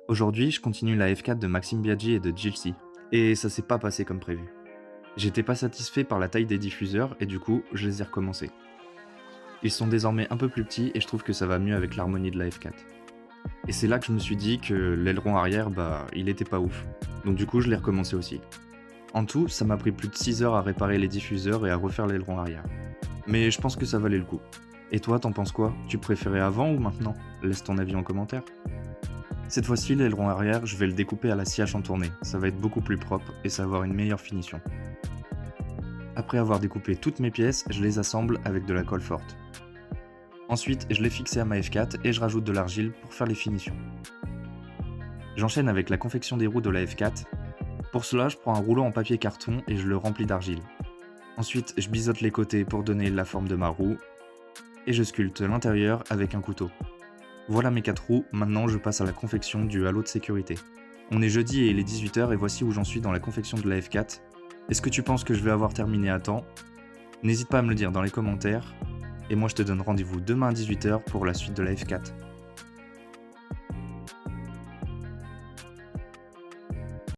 Aujourd'hui, je continue la F4 de Maxime Biaggi et de Gilsey, et ça s'est pas passé comme prévu. J'étais pas satisfait par la taille des diffuseurs et du coup, je les ai recommencés. Ils sont désormais un peu plus petits et je trouve que ça va mieux avec l'harmonie de la F4. Et c'est là que je me suis dit que l'aileron arrière, il était pas ouf. Donc du coup, je l'ai recommencé aussi. En tout, ça m'a pris plus de 6 heures à réparer les diffuseurs et à refaire l'aileron arrière. Mais je pense que ça valait le coup. Et toi, t'en penses quoi? Tu préférais avant ou maintenant? Laisse ton avis en commentaire. Cette fois-ci, l'aileron arrière, je vais le découper à la scie à chantourner. Ça va être beaucoup plus propre et ça va avoir une meilleure finition. Après avoir découpé toutes mes pièces, je les assemble avec de la colle forte. Ensuite, je les fixe à ma F4 et je rajoute de l'argile pour faire les finitions. J'enchaîne avec la confection des roues de la F4. Pour cela, je prends un rouleau en papier carton et je le remplis d'argile. Ensuite, je biseaute les côtés pour donner la forme de ma roue et je sculpte l'intérieur avec un couteau. Voilà mes 4 roues, maintenant je passe à la confection du halo de sécurité. On est jeudi et il est 18 h et voici où j'en suis dans la confection de la F4. Est-ce que tu penses que je vais avoir terminé à temps? N'hésite pas à me le dire dans les commentaires. Et moi je te donne rendez-vous demain à 18 h pour la suite de la F4.